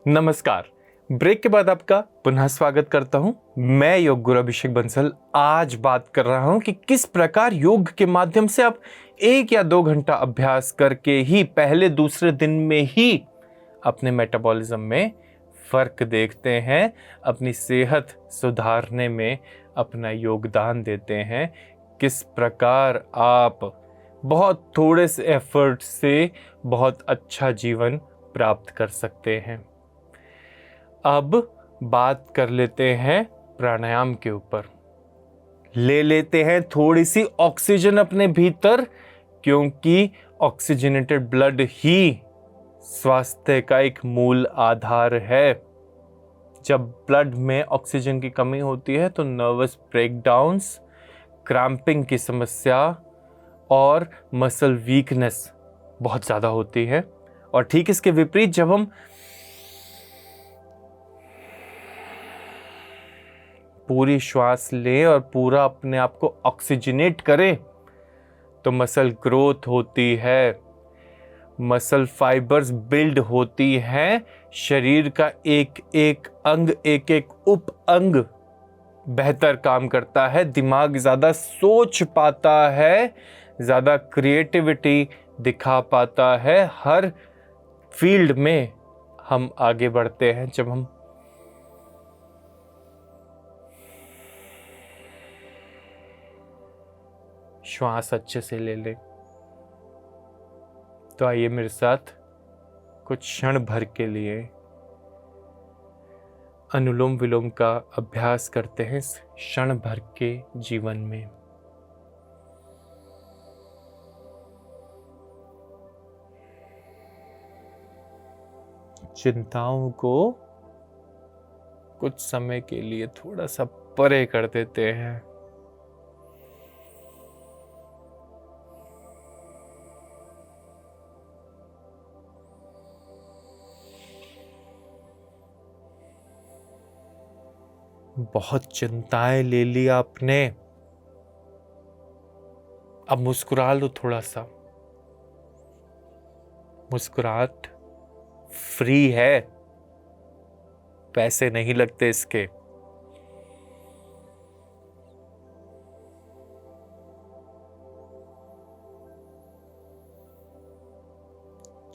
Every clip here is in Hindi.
नमस्कार। ब्रेक के बाद आपका पुनः स्वागत करता हूं। मैं योग गुरु अभिषेक बंसल आज बात कर रहा हूं कि किस प्रकार योग के माध्यम से आप 1 या 2 घंटा अभ्यास करके ही पहले दूसरे दिन में ही अपने मेटाबॉलिज्म में फर्क देखते हैं, अपनी सेहत सुधारने में अपना योगदान देते हैं। किस प्रकार आप बहुत थोड़े से एफर्ट से बहुत अच्छा जीवन प्राप्त कर सकते हैं। अब बात कर लेते हैं प्राणायाम के ऊपर। ले लेते हैं थोड़ी सी ऑक्सीजन अपने भीतर, क्योंकि ऑक्सीजनेटेड ब्लड ही स्वास्थ्य का एक मूल आधार है। जब ब्लड में ऑक्सीजन की कमी होती है तो नर्वस ब्रेकडाउन्स, क्रैम्पिंग की समस्या और मसल वीकनेस बहुत ज़्यादा होती है। और ठीक इसके विपरीत जब हम पूरी श्वास लें और पूरा अपने आप को ऑक्सीजनेट करें तो मसल ग्रोथ होती है, मसल फाइबर्स बिल्ड होती हैं, शरीर का एक एक अंग, एक एक उप अंग बेहतर काम करता है, दिमाग ज़्यादा सोच पाता है, ज़्यादा क्रिएटिविटी दिखा पाता है। हर फील्ड में हम आगे बढ़ते हैं जब हम श्वास अच्छे से ले लें। तो आइए मेरे साथ कुछ क्षण भर के लिए अनुलोम विलोम का अभ्यास करते हैं इस क्षण भर के जीवन में। चिंताओं को कुछ समय के लिए थोड़ा सा परे कर देते हैं। बहुत चिंताएं ले ली आपने, अब मुस्कुरा लो थोड़ा सा। मुस्कुराहट फ्री है, पैसे नहीं लगते इसके।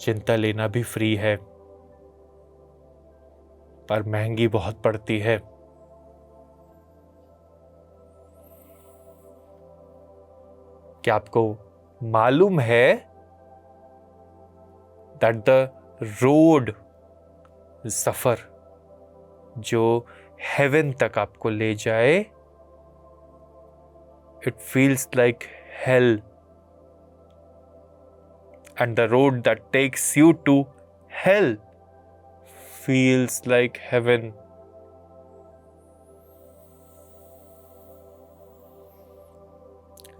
चिंता लेना भी फ्री है, पर महंगी बहुत पड़ती है। क्या आपको मालूम है दैट द रोड सफर जो हेवन तक आपको ले जाए, it feels like hell, and the road that takes you to hell feels like heaven.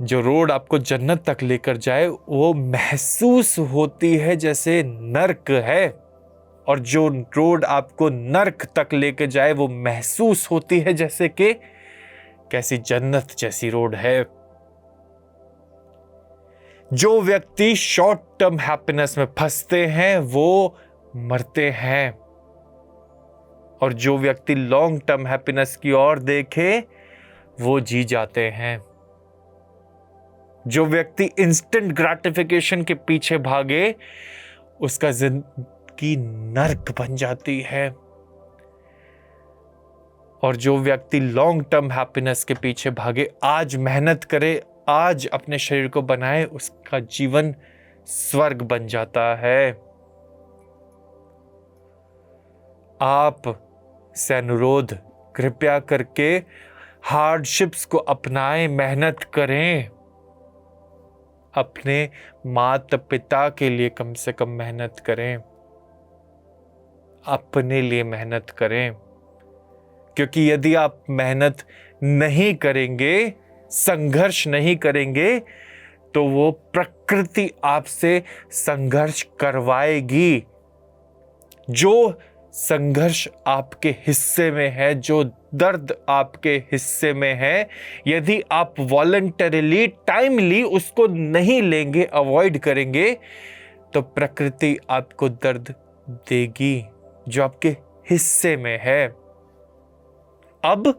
जो रोड आपको जन्नत तक लेकर जाए वो महसूस होती है जैसे नर्क है, और जो रोड आपको नर्क तक लेकर जाए वो महसूस होती है जैसे कि कैसी जन्नत जैसी रोड है। जो व्यक्ति शॉर्ट टर्म हैप्पीनेस में फंसते हैं वो मरते हैं, और जो व्यक्ति लॉन्ग टर्म हैप्पीनेस की ओर देखे वो जी जाते हैं। जो व्यक्ति इंस्टेंट ग्रेटिफिकेशन के पीछे भागे उसका जिंदगी नर्क बन जाती है, और जो व्यक्ति लॉन्ग टर्म हैप्पीनेस के पीछे भागे, आज मेहनत करे, आज अपने शरीर को बनाए, उसका जीवन स्वर्ग बन जाता है। आप से अनुरोध, कृपया करके हार्डशिप्स को अपनाएं, मेहनत करें। अपने माता पिता के लिए कम से कम मेहनत करें, अपने लिए मेहनत करें, क्योंकि यदि आप मेहनत नहीं करेंगे, संघर्ष नहीं करेंगे, तो वो प्रकृति आपसे संघर्ष करवाएगी। जो संघर्ष आपके हिस्से में है, जो दर्द आपके हिस्से में है, यदि आप वॉलंटरीली टाइमली उसको नहीं लेंगे, अवॉइड करेंगे, तो प्रकृति आपको दर्द देगी। जो आपके हिस्से में है। अब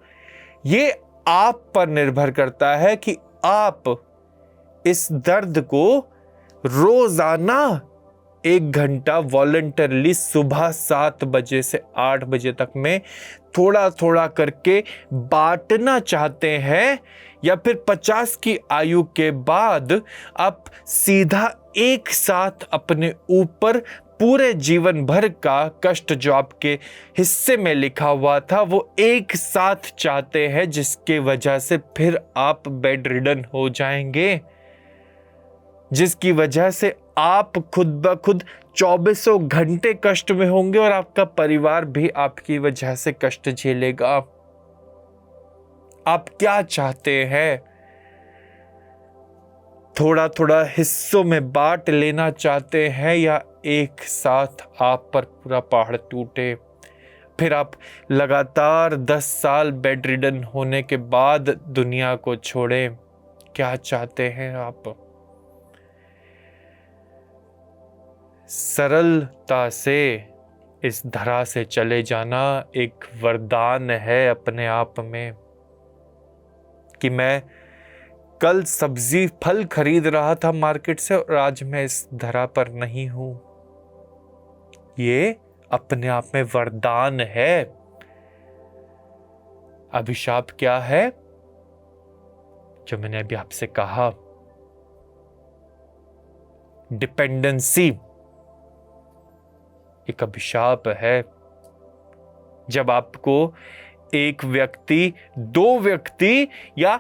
ये आप पर निर्भर करता है कि आप इस दर्द को रोजाना 1 घंटा वॉलंटरली सुबह 7 बजे से 8 बजे तक में थोड़ा थोड़ा करके बांटना चाहते हैं, या फिर 50 की आयु के बाद आप सीधा एक साथ अपने ऊपर पूरे जीवन भर का कष्ट जो आपके हिस्से में लिखा हुआ था वो एक साथ चाहते हैं, जिसके वजह से फिर आप बेड रिडन हो जाएंगे, जिसकी वजह से आप खुद ब खुद 24 घंटे कष्ट में होंगे और आपका परिवार भी आपकी वजह से कष्ट झेलेगा। आप क्या चाहते हैं? थोड़ा थोड़ा हिस्सों में बांट लेना चाहते हैं, या एक साथ आप पर पूरा पहाड़ टूटे? फिर आप लगातार 10 साल बेड रिडन होने के बाद दुनिया को छोड़ें। क्या चाहते हैं आप? सरलता से इस धरा से चले जाना एक वरदान है अपने आप में, कि मैं कल सब्जी फल खरीद रहा था मार्केट से और आज मैं इस धरा पर नहीं हूं। ये अपने आप में वरदान है। अभिशाप क्या है? जो मैंने अभी आपसे कहा, डिपेंडेंसी एक अभिशाप है। जब आपको एक व्यक्ति, 2 व्यक्ति या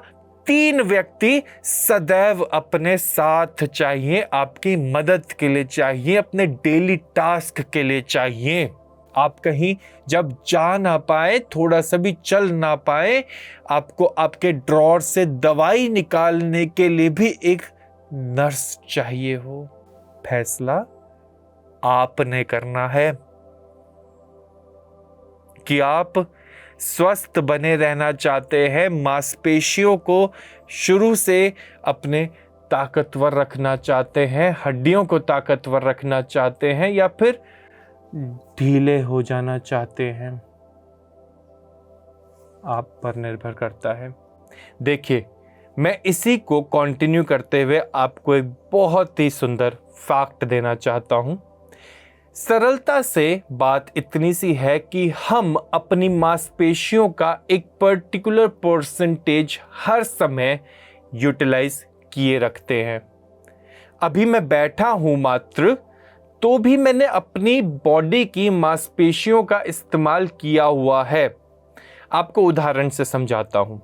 3 व्यक्ति सदैव अपने साथ चाहिए, आपकी मदद के लिए चाहिए, अपने डेली टास्क के लिए चाहिए। आप कहीं जब जा ना पाए, थोड़ा सा भी चल ना पाए, आपको आपके ड्रॉर से दवाई निकालने के लिए भी एक नर्स चाहिए हो। फैसला आपने करना है कि आप स्वस्थ बने रहना चाहते हैं, मांसपेशियों को शुरू से अपने ताकतवर रखना चाहते हैं, हड्डियों को ताकतवर रखना चाहते हैं, या फिर ढीले हो जाना चाहते हैं। आप पर निर्भर करता है। देखिए, मैं इसी को कंटिन्यू करते हुए आपको एक बहुत ही सुंदर फैक्ट देना चाहता हूं। सरलता से बात इतनी सी है कि हम अपनी मांसपेशियों का एक पर्टिकुलर परसेंटेज हर समय यूटिलाइज किए रखते हैं। अभी मैं बैठा हूं मात्र, तो भी मैंने अपनी बॉडी की मांसपेशियों का इस्तेमाल किया हुआ है। आपको उदाहरण से समझाता हूं।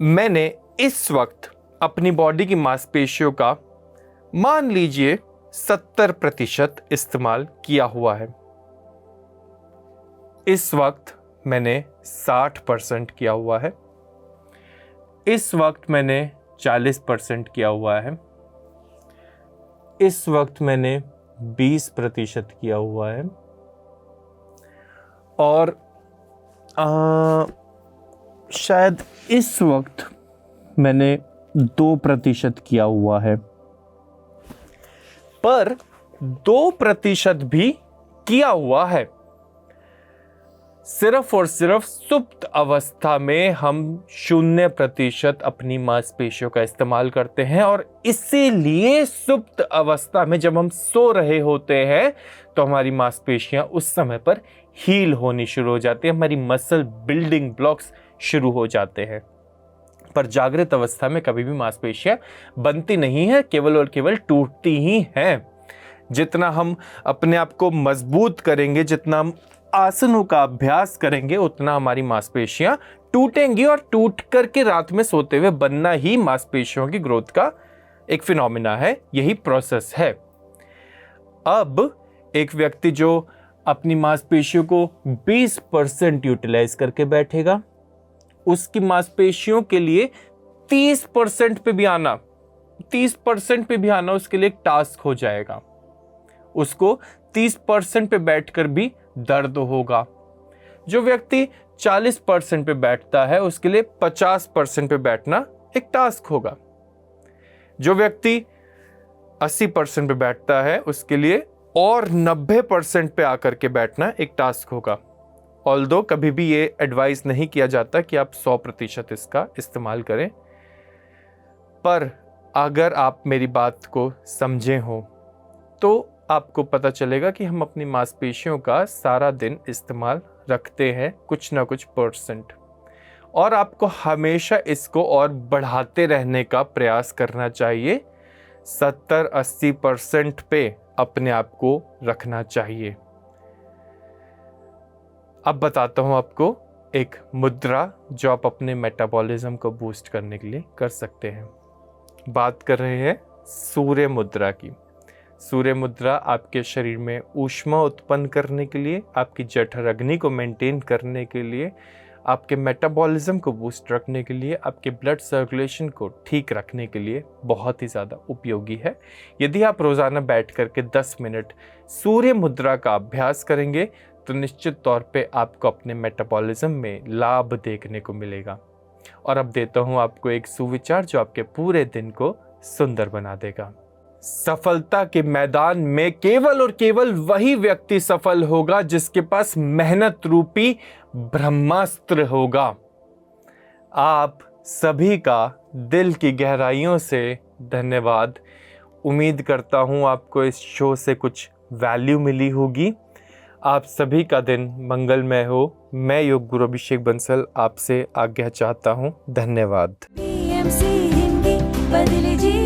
मैंने इस वक्त अपनी बॉडी की मांसपेशियों का मान लीजिए 70% इस्तेमाल किया हुआ है। इस वक्त मैंने 60% किया हुआ है। इस वक्त मैंने 40% किया हुआ है। इस वक्त मैंने 20% किया हुआ है। और शायद इस वक्त मैंने 2% किया हुआ है। पर 2% भी किया हुआ है। सिर्फ और सिर्फ सुप्त अवस्था में हम 0% अपनी मांसपेशियों का इस्तेमाल करते हैं, और इसीलिए सुप्त अवस्था में जब हम सो रहे होते हैं तो हमारी मांसपेशियां उस समय पर हील होनी शुरू हो जाती है, हमारी मसल बिल्डिंग ब्लॉक्स शुरू हो जाते हैं। पर जागृत अवस्था में कभी भी मांसपेशियां बनती नहीं है, केवल और केवल टूटती ही हैं। जितना हम अपने आप को मजबूत करेंगे, जितना हम आसनों का अभ्यास करेंगे, उतना हमारी मांसपेशियां टूटेंगी, और टूट करके रात में सोते हुए बनना ही मांसपेशियों की ग्रोथ का एक फिनोमिना है, यही प्रोसेस है। अब एक व्यक्ति जो अपनी मांसपेशियों को 20% यूटिलाइज करके बैठेगा, उसकी मांसपेशियों के लिए 30% पे भी आना, 30% पे भी आना उसके लिए एक टास्क हो जाएगा। उसको 30% पे बैठकर भी दर्द होगा। जो व्यक्ति 40% पे बैठता है, उसके लिए 50% पे बैठना एक टास्क होगा। जो व्यक्ति 80% पे बैठता है, उसके लिए और 90% पे आकर के बैठना एक टास्क होगा। ऑल्दो कभी भी ये एडवाइस नहीं किया जाता कि आप 100% इसका इस्तेमाल करें, पर अगर आप मेरी बात को समझे हो तो आपको पता चलेगा कि हम अपनी मांसपेशियों का सारा दिन इस्तेमाल रखते हैं कुछ ना कुछ परसेंट, और आपको हमेशा इसको और बढ़ाते रहने का प्रयास करना चाहिए। 70-80% पे अपने आप को रखना चाहिए। अब बताता हूं आपको एक मुद्रा जो आप अपने मेटाबॉलिज्म को बूस्ट करने के लिए कर सकते हैं। बात कर रहे हैं सूर्य मुद्रा की। सूर्य मुद्रा आपके शरीर में ऊष्मा उत्पन्न करने के लिए, आपकी जठर अग्नि को मेंटेन करने के लिए, आपके मेटाबॉलिज्म को बूस्ट रखने के लिए, आपके ब्लड सर्कुलेशन को ठीक रखने के लिए बहुत ही ज़्यादा उपयोगी है। यदि आप रोज़ाना बैठ करके 10 मिनट सूर्य मुद्रा का अभ्यास करेंगे तो निश्चित तौर पे आपको अपने मेटाबॉलिज्म में लाभ देखने को मिलेगा। और अब देता हूँ आपको एक सुविचार जो आपके पूरे दिन को सुंदर बना देगा। सफलता के मैदान में केवल और केवल वही व्यक्ति सफल होगा जिसके पास मेहनत रूपी ब्रह्मास्त्र होगा। आप सभी का दिल की गहराइयों से धन्यवाद। उम्मीद करता हूं आपको इस शो से कुछ वैल्यू मिली होगी। आप सभी का दिन मंगलमय हो। मैं योग गुरु अभिषेक बंसल आपसे आज्ञा चाहता हूं। धन्यवाद। PMC हिंदी बदले जी।